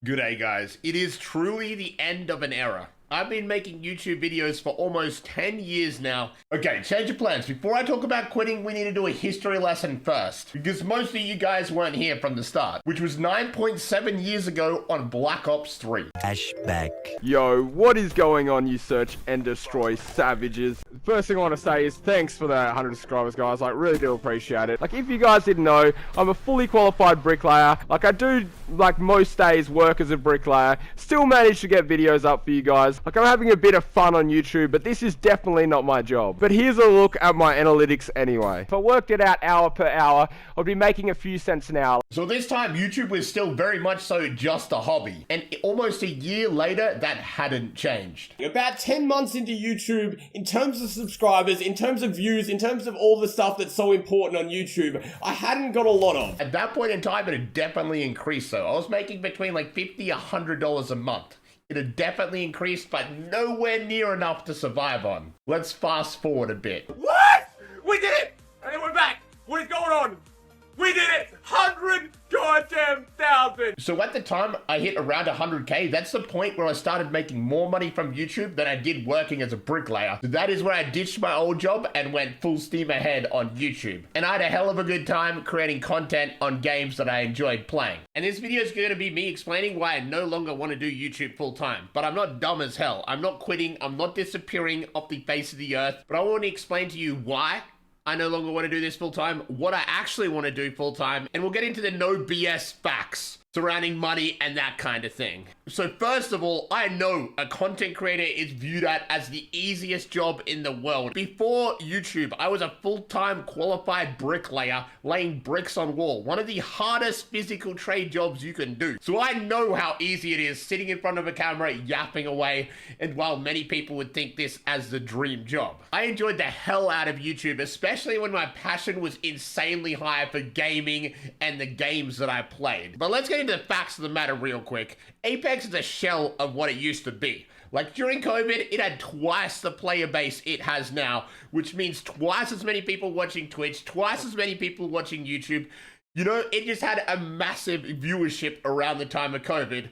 G'day guys, it is truly the end of an era. I've been making YouTube videos for almost 10 years now. Okay, change of plans. Before I talk about quitting, we need to do a history lesson first. Because most of you guys weren't here from the start, which was 9.7 years ago on Black Ops 3. Flashback. Yo, what is going on, you search and destroy savages? First thing I want to say is thanks for the 100 subscribers, guys. Like, really do appreciate it. Like, if you guys didn't know, I'm a fully qualified bricklayer. Like, I do, like, most days work as a bricklayer. Still manage to get videos up for you guys. Like, I'm having a bit of fun on YouTube, but this is definitely not my job. But here's a look at my analytics anyway. If I worked it out hour per hour, I'd be making a few cents an hour. So this time, YouTube was still very much so just a hobby. And almost a year later, that hadn't changed. About 10 months into YouTube, in terms of subscribers, in terms of views, in terms of all the stuff that's so important on YouTube, I hadn't got a lot of. At that point in time, it had definitely increased though. I was making between like $50, $100 a month. It had definitely increased, but nowhere near enough to survive on. Let's fast forward a bit. What? We did it! And we're back! What is going on? We did it! 100 goddamn thousand! So at the time I hit around 100k, that's the point where I started making more money from YouTube than I did working as a bricklayer. So that is where I ditched my old job and went full steam ahead on YouTube. And I had a hell of a good time creating content on games that I enjoyed playing. And this video is going to be me explaining why I no longer want to do YouTube full time. But I'm not dumb as hell. I'm not quitting. I'm not disappearing off the face of the earth. But I want to explain to you why I no longer want to do this full time, what I actually want to do full time, and we'll get into the no BS facts surrounding money and that kind of thing. So first of all, I know a content creator is viewed at as the easiest job in the world. Before YouTube, I was a full-time qualified bricklayer laying bricks on wall, one of the hardest physical trade jobs you can do. So I know how easy it is sitting in front of a camera yapping away, and while many people would think this as the dream job. I enjoyed the hell out of YouTube, especially when my passion was insanely high for gaming and the games that I played. But let's get into the facts of the matter real quick. Apex is a shell of what it used to be. Like during COVID, it had twice the player base it has now, which means twice as many people watching Twitch, twice as many people watching YouTube. You know, it just had a massive viewership around the time of COVID.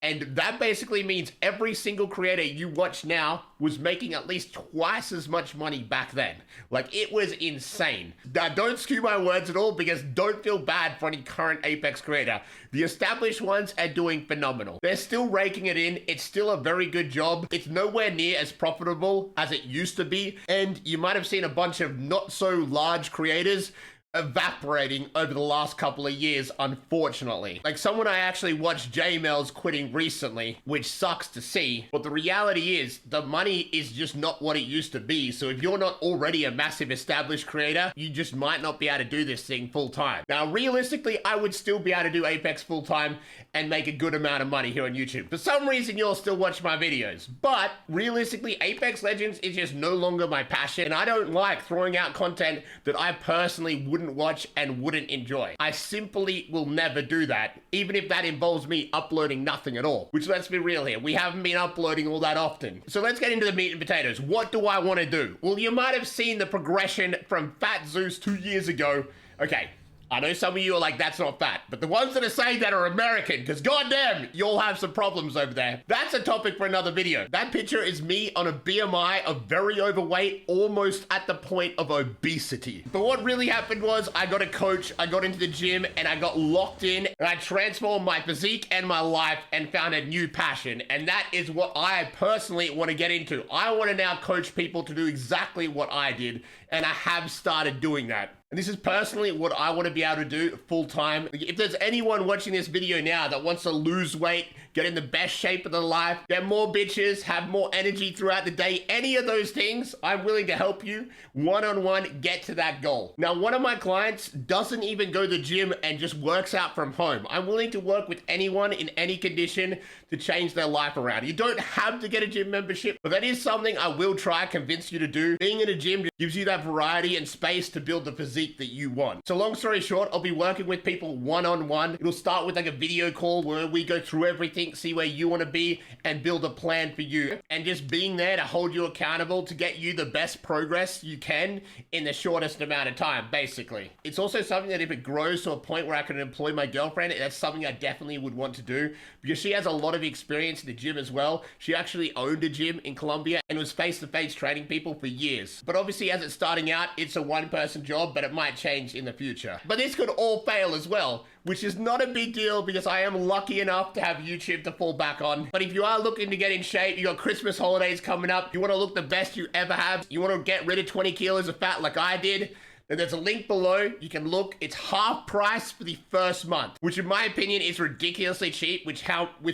And that basically means every single creator you watch now was making at least twice as much money back then. Like, it was insane. Now, don't skew my words at all, because don't feel bad for any current Apex creator. The established ones are doing phenomenal. They're still raking it in. It's still a very good job. It's nowhere near as profitable as it used to be. And you might have seen a bunch of not so large creators evaporating over the last couple of years, unfortunately. Like someone I actually watched, J-Mel's quitting recently, which sucks to see. But the reality is, the money is just not what it used to be. So if you're not already a massive established creator, you just might not be able to do this thing full time. Now, realistically, I would still be able to do Apex full time and make a good amount of money here on YouTube. For some reason, you'll still watch my videos. But realistically, Apex Legends is just no longer my passion. And I don't like throwing out content that I personally wouldn't watch and wouldn't enjoy. I simply will never do that, even if that involves me uploading nothing at all. Which, let's be real here, we haven't been uploading all that often. So let's get into the meat and potatoes. What do I want to do? Well, you might have seen the progression from Fat Zeus 2 years ago. Okay, I know some of you are like, that's not fat, but the ones that are saying that are American, because goddamn, you'll have some problems over there. That's a topic for another video. That picture is me on a BMI of very overweight, almost at the point of obesity. But what really happened was I got a coach, I got into the gym, and I got locked in, and I transformed my physique and my life and found a new passion. And that is what I personally want to get into. I want to now coach people to do exactly what I did, and I have started doing that. And this is personally what I want to be able to do full time. If there's anyone watching this video now that wants to lose weight, get in the best shape of their life, get more bitches, have more energy throughout the day, any of those things, I'm willing to help you one-on-one get to that goal. Now, one of my clients doesn't even go to the gym and just works out from home. I'm willing to work with anyone in any condition to change their life around. You don't have to get a gym membership, but that is something I will try to convince you to do. Being in a gym gives you that have variety and space to build the physique that you want. So long story short, I'll be working with people one-on-one. It'll start with like a video call where we go through everything, see where you want to be, and build a plan for you. And just being there to hold you accountable to get you the best progress you can in the shortest amount of time, basically. It's also something that if it grows to a point where I can employ my girlfriend, that's something I definitely would want to do because she has a lot of experience in the gym as well. She actually owned a gym in Colombia and was face-to-face training people for years. But obviously as it's starting out, it's a one-person job, but it might change in the future. But this could all fail as well, which is not a big deal because I am lucky enough to have YouTube to fall back on. But if you are looking to get in shape, you got Christmas holidays coming up, you want to look the best you ever have, you want to get rid of 20 kilos of fat like I did, then there's a link below. You can look. It's half price for the first month, which in my opinion is ridiculously cheap, with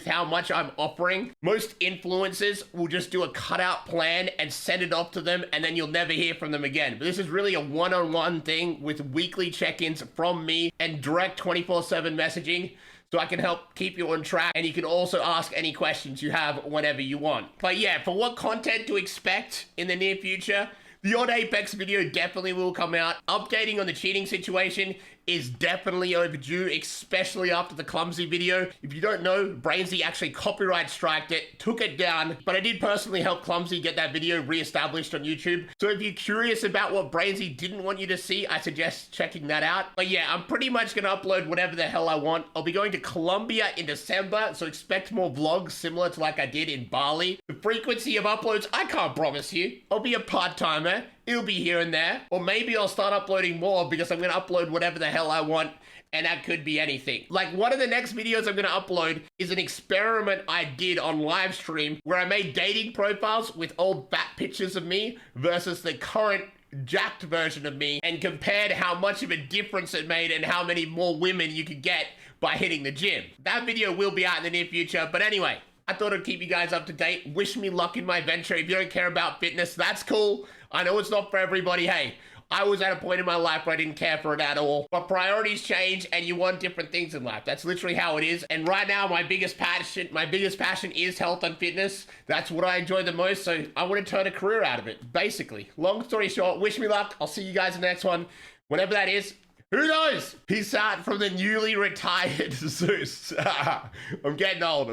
how much I'm offering. Most influencers will just do a cutout plan and send it off to them, and then you'll never hear from them again. But this is really a one-on-one thing with weekly check-ins from me and direct 24/7 messaging. So I can help keep you on track, and you can also ask any questions you have whenever you want. But yeah, for what content to expect in the near future, the odd Apex video definitely will come out. Updating on the cheating situation is definitely overdue, especially after the Clumsy video. If you don't know, Brainsy actually copyright striked it, took it down, but I did personally help Clumsy get that video re-established on YouTube. So if you're curious about what Brainsy didn't want you to see, I suggest checking that out. But yeah, I'm pretty much gonna upload whatever the hell I want. I'll be going to Colombia in December, so expect more vlogs similar to like I did in Bali. The frequency of uploads, I can't promise you. I'll be a part-timer. It'll be here and there. Or maybe I'll start uploading more because I'm gonna upload whatever the hell I want, and that could be anything. Like one of the next videos I'm gonna upload is an experiment I did on live stream where I made dating profiles with old fat pictures of me versus the current jacked version of me and compared how much of a difference it made and how many more women you could get by hitting the gym. That video will be out in the near future, but anyway, I thought I'd keep you guys up to date. Wish me luck in my venture. If you don't care about fitness, that's cool. I know it's not for everybody. Hey, I was at a point in my life where I didn't care for it at all. But priorities change and you want different things in life. That's literally how it is. And right now, my biggest passion is health and fitness. That's what I enjoy the most. So I want to turn a career out of it, basically. Long story short, wish me luck. I'll see you guys in the next one. Whenever that is. Who knows? Peace out from the newly retired Zeus. I'm getting old.